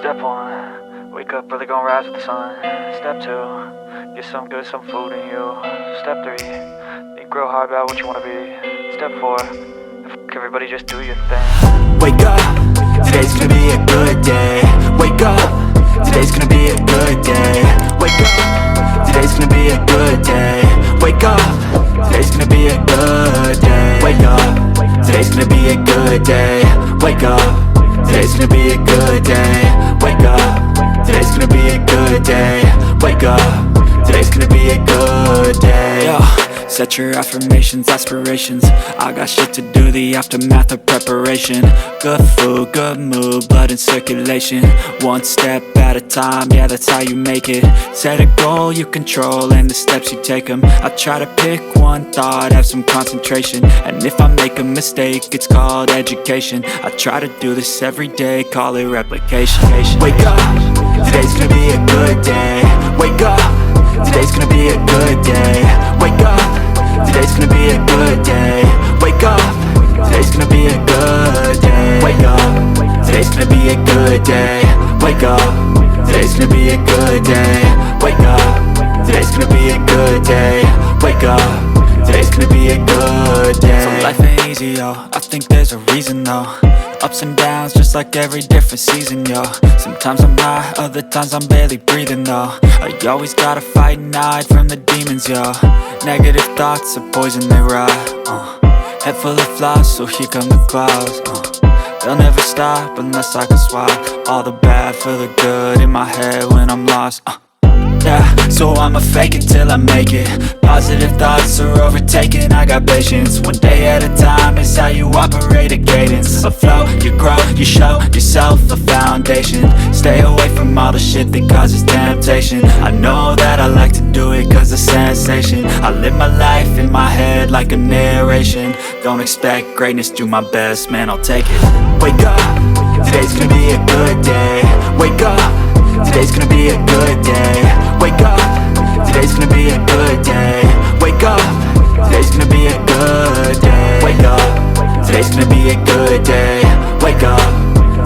Step 1, wake up early, gonna rise with the sun. Step 2, get some good, some food in you. Step 3, think real hard about what you wanna be. Step 4, everybody just do your thing. Wake up, today's gonna be a good day. Wake up, today's gonna be a good day. Wake up, today's gonna be a good day. Wake up, today's gonna be a good day. Wake up, today's gonna be a good day. Wake up, today's gonna be a good day. Wake up, today's gonna be a good day. Wake up, today's gonna be a good day. Yo, set your affirmations, aspirations. I got shit to do, the aftermath of preparation. Good food, good mood, blood in circulation. One step at a time, yeah, that's how you make it. Set a goal you control and the steps you take them. I try to pick one thought, have some concentration. And if I make a mistake, it's called education. I try to do this every day, call it replication. Wake up, today's gonna be a good day. Wake up, today's gonna be a good day. Wake up, today's gonna be a good day. Wake up, today's gonna be a good day. Wake up, today's gonna be a good day. Wake up, today's gonna be a good day. Wake up, today's gonna be a good day. Wake up, today's gonna be a good day. So life ain't easy, yo, I think there's a reason though. Ups and downs, just like every different season, yo. Sometimes I'm high, other times I'm barely breathing, though. I always gotta fight and hide from the demons, yo. Negative thoughts are poison, they rot. Head full of flies, so here come the clouds. They'll never stop unless I can swap all the bad for the good in my head when I'm lost. Yeah, so I'ma fake it till I make it. Positive thoughts are overtaken, I got patience. One day at a time is how you operate a cadence. A flow, you grow, you show yourself a foundation. Stay away from all the shit that causes temptation. I know that I like to do it cause it's sensation. I live my life in my head like a narration. Don't expect greatness, do my best, man, I'll take it. Wake up, today's gonna be a good day. Wake up, today's gonna be a good day. Wake up, today's gonna be a good day. Wake up, today's gonna be a good day. Wake up, today's gonna be a good day. Wake up,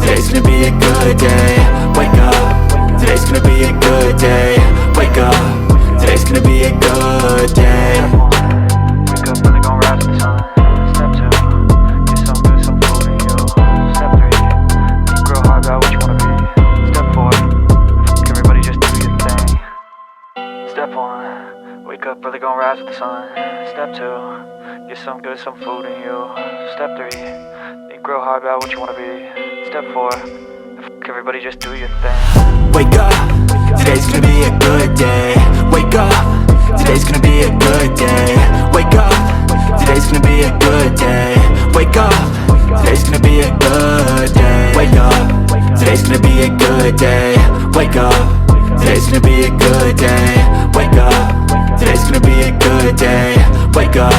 today's gonna be a good day. Wake up, today's gonna be a good day. Wake up, today's gonna be a good day. Wake up early, gonna rise with the sun. Step 2, get some good, some food in you. Step 3, think real hard about what you wanna be. Step 4, everybody just do your thing. Step 1, wake up early, gonna rise with the sun. Step 2, get some good, some food in you. Step 3, think real hard about what you wanna be. Step 4, everybody just do your thing. Wake up, today's gonna be a good day. Wake up, today's gonna be a good day. Wake up, today's gonna be a good day. Wake up, today's gonna be a good day. Wake up, today's gonna be a good day. Wake up, today's gonna be a good day. Wake up, today's gonna be a good day. Wake up,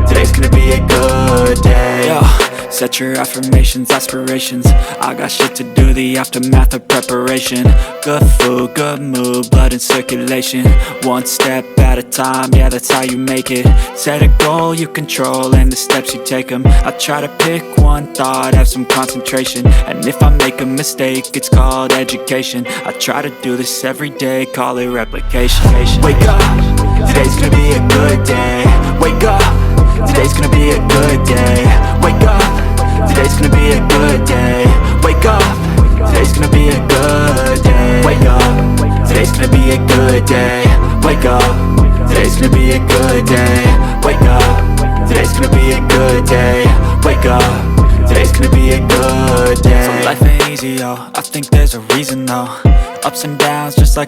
today's gonna be a good day. Yo, set your affirmations, aspirations. I got shit to do, the aftermath of preparation. Good food, good mood, blood in circulation. One step at a time, yeah, that's how you make it. Set a goal you control and the steps you take them. I try to pick one thought, have some concentration. And if I make a mistake, it's called education. I try to do this every day, call it replication. Wake up, today's gonna be a good day. Wake up, today's gonna be a good day. Wake up, today's gonna be a good day. Wake up, today's gonna be a good day. Wake up, today's gonna be a good day. Wake up, today's gonna be a good day. Wake up, today's gonna be a good day. Wake up, today's gonna be a good day. So life ain't easy, yo, I think there's a reason though. Ups and downs, just like